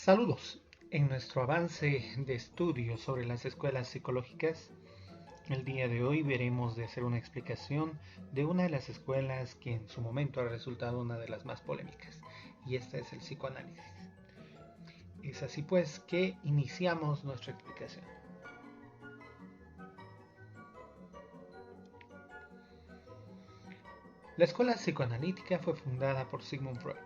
Saludos. En nuestro avance de estudio sobre las escuelas psicológicas, el día de hoy veremos de hacer una explicación de una de las escuelas que en su momento ha resultado una de las más polémicas, y esta es el psicoanálisis. Es así pues que iniciamos nuestra explicación. La escuela psicoanalítica fue fundada por Sigmund Freud.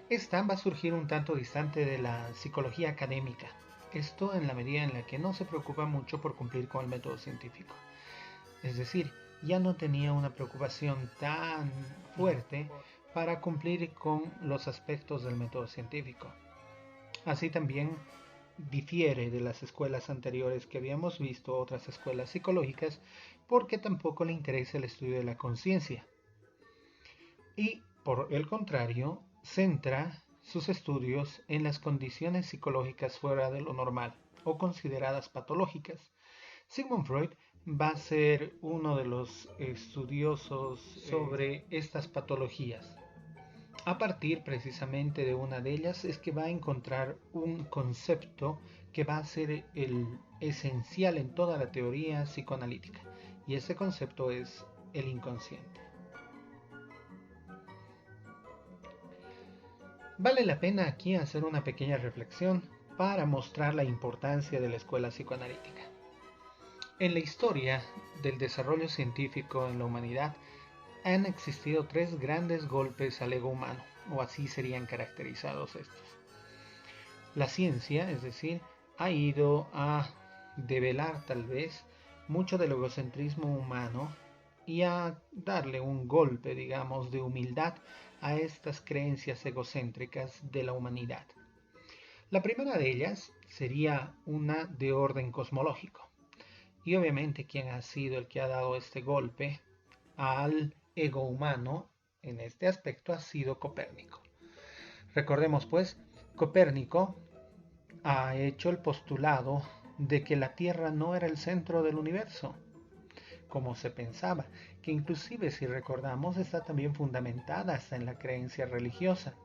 Esta va a surgir un tanto distante de la psicología académica, esto en la medida en la que no se preocupa mucho por cumplir con el método científico. Es decir, ya no tenía una preocupación tan fuerte para cumplir con los aspectos del método científico. Así también difiere de las escuelas anteriores que habíamos visto, otras escuelas psicológicas, porque tampoco le interesa el estudio de la conciencia. Y, por el contrario, centra sus estudios en las condiciones psicológicas fuera de lo normal o consideradas patológicas. Sigmund Freud va a ser uno de los estudiosos sobre estas patologías. A partir precisamente de una de ellas es que va a encontrar un concepto que va a ser el esencial en toda la teoría psicoanalítica, y ese concepto es el inconsciente. Vale la pena aquí hacer una pequeña reflexión para mostrar la importancia de la escuela psicoanalítica. En la historia del desarrollo científico en la humanidad han existido tres grandes golpes al ego humano, o así serían caracterizados estos. La ciencia, es decir, ha ido a develar tal vez mucho del egocentrismo humano y a darle un golpe, digamos, de humildad a estas creencias egocéntricas de la humanidad. La primera de ellas sería una de orden cosmológico. Y obviamente quien ha sido el que ha dado este golpe al ego humano en este aspecto ha sido Copérnico. Recordemos pues, Copérnico ha hecho el postulado de que la Tierra no era el centro del universo, como se pensaba, que inclusive si recordamos está también fundamentada hasta en la creencia religiosa,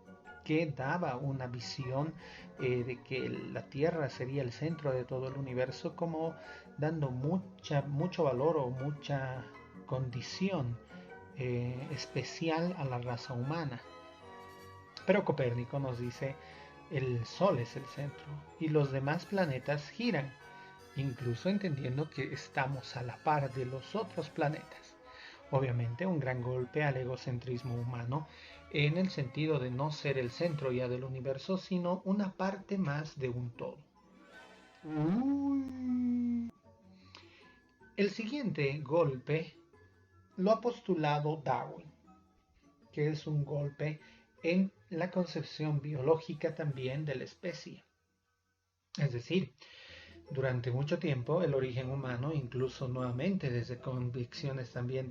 que daba una visión de que la Tierra sería el centro de todo el universo, como dando mucho valor o mucha condición especial a la raza humana. Pero Copérnico nos dice, el Sol es el centro y los demás planetas giran, incluso entendiendo que estamos a la par de los otros planetas. Obviamente un gran golpe al egocentrismo humano en el sentido de no ser el centro ya del universo, sino una parte más de un todo. El siguiente golpe lo ha postulado Darwin, que es un golpe en la concepción biológica también de la especie. Es decir, durante mucho tiempo el origen humano, incluso nuevamente desde convicciones también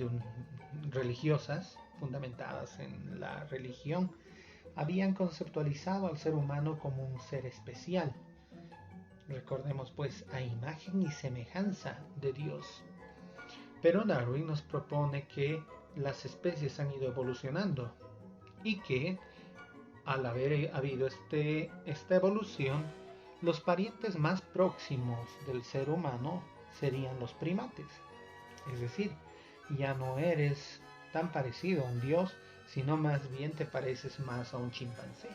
religiosas, fundamentadas en la religión, habían conceptualizado al ser humano como un ser especial. Recordemos pues a imagen y semejanza de Dios. Pero Darwin nos propone que las especies han ido evolucionando y que al haber habido esta evolución, los parientes más próximos del ser humano serían los primates. Es decir, ya no eres tan parecido a un dios, sino más bien te pareces más a un chimpancé.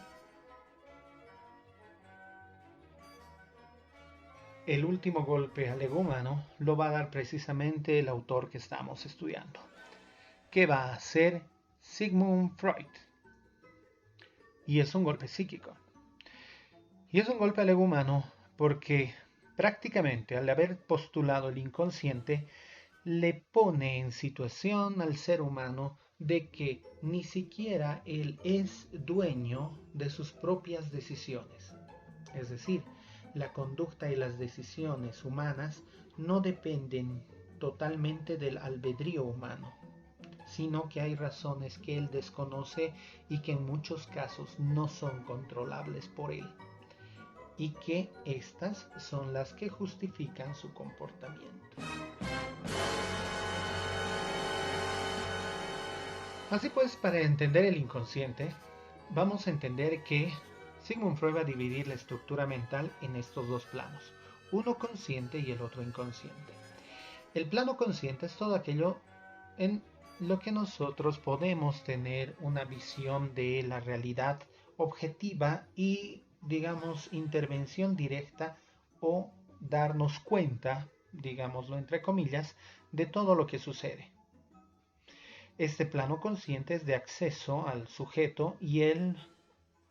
El último golpe al ego humano lo va a dar precisamente el autor que estamos estudiando, que va a ser Sigmund Freud. Y es un golpe psíquico. Y es un golpe al ego humano porque prácticamente al haber postulado el inconsciente, le pone en situación al ser humano de que ni siquiera él es dueño de sus propias decisiones. Es decir, la conducta y las decisiones humanas no dependen totalmente del albedrío humano, sino que hay razones que él desconoce y que en muchos casos no son controlables por él, y que estas son las que justifican su comportamiento. Así pues, para entender el inconsciente, vamos a entender que Sigmund Freud va a dividir la estructura mental en estos dos planos, uno consciente y el otro inconsciente. El plano consciente es todo aquello en lo que nosotros podemos tener una visión de la realidad objetiva y, digamos, intervención directa o darnos cuenta, digámoslo entre comillas, de todo lo que sucede. Este plano consciente es de acceso al sujeto y él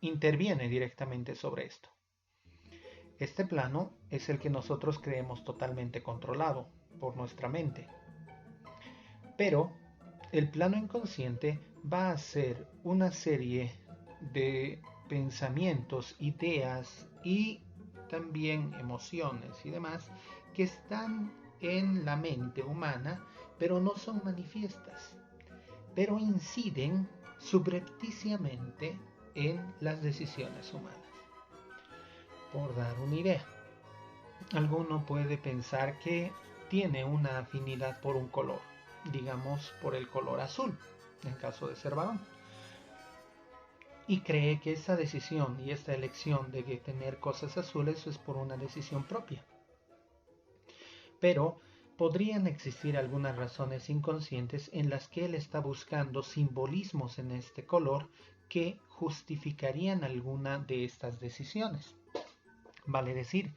interviene directamente sobre esto. Este plano es el que nosotros creemos totalmente controlado por nuestra mente. Pero el plano inconsciente va a ser una serie de pensamientos, ideas y también emociones y demás que están en la mente humana, pero no son manifiestas, pero inciden subrepticiamente en las decisiones humanas. Por dar una idea, alguno puede pensar que tiene una afinidad por un color, digamos por el color azul, en caso de ser varón, y cree que esa decisión y esta elección de tener cosas azules es por una decisión propia. Pero podrían existir algunas razones inconscientes en las que él está buscando simbolismos en este color que justificarían alguna de estas decisiones. Vale decir,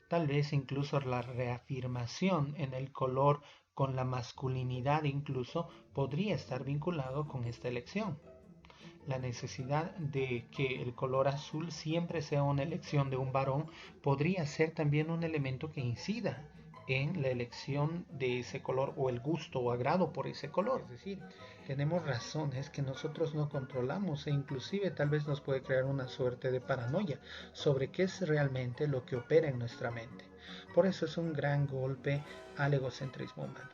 tal vez incluso la reafirmación en el color con la masculinidad incluso podría estar vinculado con esta elección. La necesidad de que el color azul siempre sea una elección de un varón podría ser también un elemento que incida en la elección de ese color o el gusto o agrado por ese color. Es decir, tenemos razones que nosotros no controlamos e inclusive tal vez nos puede crear una suerte de paranoia sobre qué es realmente lo que opera en nuestra mente. Por eso es un gran golpe al egocentrismo humano.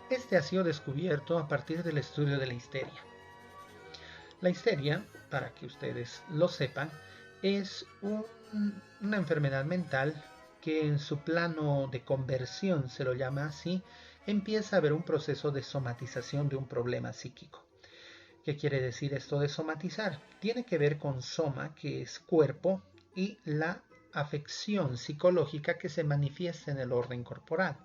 Este ha sido descubierto a partir del estudio de la histeria. La histeria, para que ustedes lo sepan, es una enfermedad mental que en su plano de conversión, se lo llama así, empieza a haber un proceso de somatización de un problema psíquico. ¿Qué quiere decir esto de somatizar? Tiene que ver con soma, que es cuerpo, y la afección psicológica que se manifiesta en el orden corporal.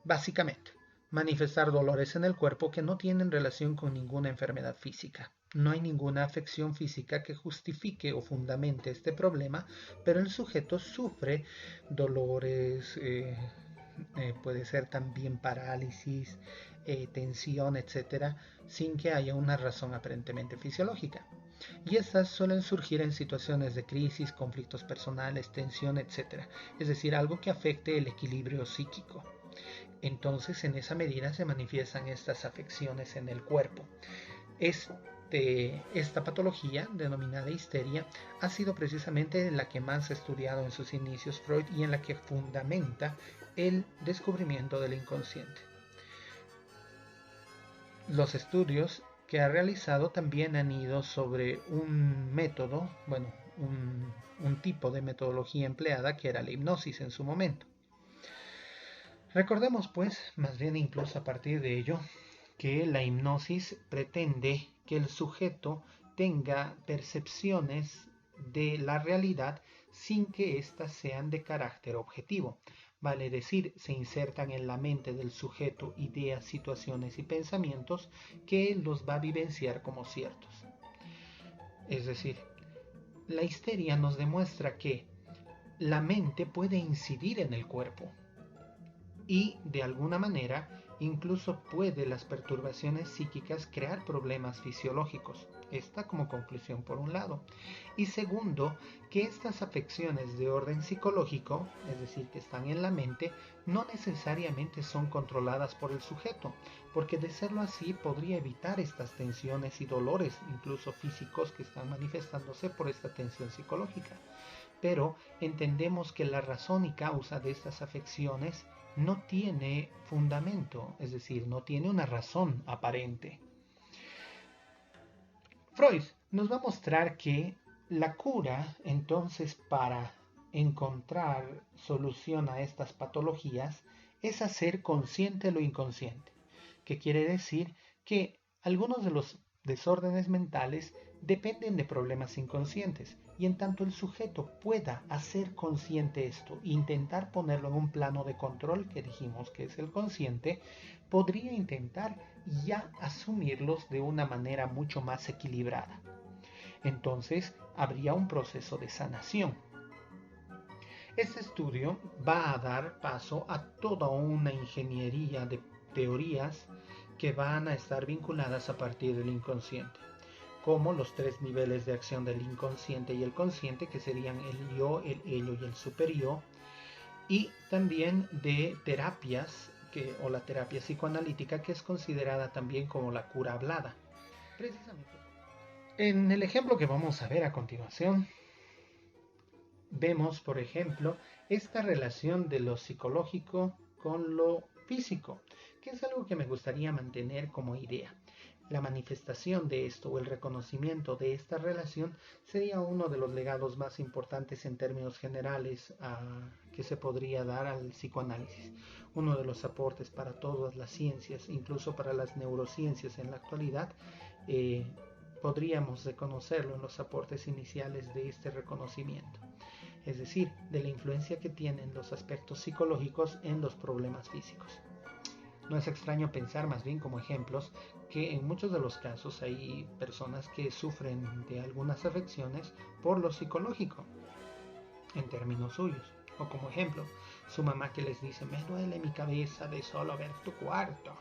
Básicamente, manifestar dolores en el cuerpo que no tienen relación con ninguna enfermedad física. No hay ninguna afección física que justifique o fundamente este problema, pero el sujeto sufre dolores, puede ser también parálisis, tensión, etcétera, sin que haya una razón aparentemente fisiológica. Y estas suelen surgir en situaciones de crisis, conflictos personales, tensión, etcétera. Es decir, algo que afecte el equilibrio psíquico. Entonces, en esa medida se manifiestan estas afecciones en el cuerpo. Esta patología, denominada histeria, ha sido precisamente la que más ha estudiado en sus inicios Freud y en la que fundamenta el descubrimiento del inconsciente. Los estudios que ha realizado también han ido sobre un método, un tipo de metodología empleada que era la hipnosis en su momento. Recordemos pues, más bien incluso a partir de ello, que la hipnosis pretende que el sujeto tenga percepciones de la realidad sin que éstas sean de carácter objetivo. Vale decir, se insertan en la mente del sujeto ideas, situaciones y pensamientos que él los va a vivenciar como ciertos. Es decir, la histeria nos demuestra que la mente puede incidir en el cuerpo y de alguna manera incluso puede las perturbaciones psíquicas crear problemas fisiológicos. Esta como conclusión por un lado. Y segundo, que estas afecciones de orden psicológico, es decir, que están en la mente, no necesariamente son controladas por el sujeto, porque de serlo así podría evitar estas tensiones y dolores, incluso físicos, que están manifestándose por esta tensión psicológica. Pero entendemos que la razón y causa de estas afecciones no tiene fundamento, es decir, no tiene una razón aparente. Freud nos va a mostrar que la cura, entonces, para encontrar solución a estas patologías, es hacer consciente lo inconsciente, que quiere decir que algunos de los desórdenes mentales dependen de problemas inconscientes y en tanto el sujeto pueda hacer consciente esto, intentar ponerlo en un plano de control que dijimos que es el consciente, podría intentar ya asumirlos de una manera mucho más equilibrada. Entonces habría un proceso de sanación. Este estudio va a dar paso a toda una ingeniería de teorías que van a estar vinculadas a partir del inconsciente, como los tres niveles de acción del inconsciente y el consciente, que serían el yo, el ello y el superyo, y también de terapias, o la terapia psicoanalítica, que es considerada también como la cura hablada. Precisamente. En el ejemplo que vamos a ver a continuación, vemos, por ejemplo, esta relación de lo psicológico con lo físico, que es algo que me gustaría mantener como idea. La manifestación de esto o el reconocimiento de esta relación sería uno de los legados más importantes en términos generales que se podría dar al psicoanálisis. Uno de los aportes para todas las ciencias, incluso para las neurociencias en la actualidad, podríamos reconocerlo en los aportes iniciales de este reconocimiento, es decir, de la influencia que tienen los aspectos psicológicos en los problemas físicos. No es extraño pensar, más bien como ejemplos, que en muchos de los casos hay personas que sufren de algunas afecciones por lo psicológico, en términos suyos. O como ejemplo, su mamá que les dice: me duele mi cabeza de solo ver tu cuarto.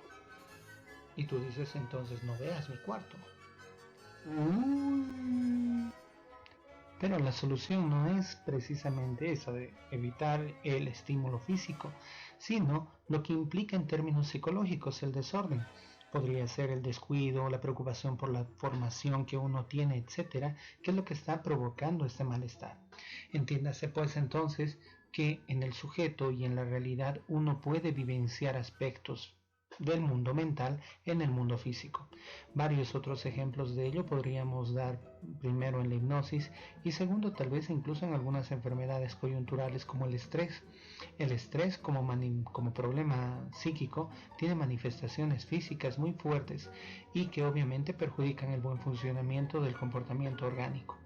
Y tú dices: entonces no veas mi cuarto. Pero la solución no es precisamente esa de evitar el estímulo físico, sino lo que implica en términos psicológicos el desorden. Podría ser el descuido, la preocupación por la formación que uno tiene, etcétera, que es lo que está provocando este malestar. Entiéndase pues entonces que en el sujeto y en la realidad uno puede vivenciar aspectos del mundo mental en el mundo físico. Varios otros ejemplos de ello podríamos dar primero en la hipnosis y segundo tal vez incluso en algunas enfermedades coyunturales como el estrés. El estrés como problema psíquico tiene manifestaciones físicas muy fuertes y que obviamente perjudican el buen funcionamiento del comportamiento orgánico.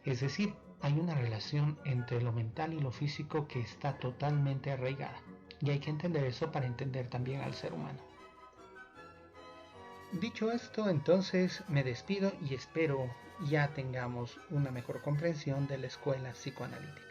Es decir, hay una relación entre lo mental y lo físico que está totalmente arraigada. Y hay que entender eso para entender también al ser humano. Dicho esto, entonces me despido y espero ya tengamos una mejor comprensión de la escuela psicoanalítica.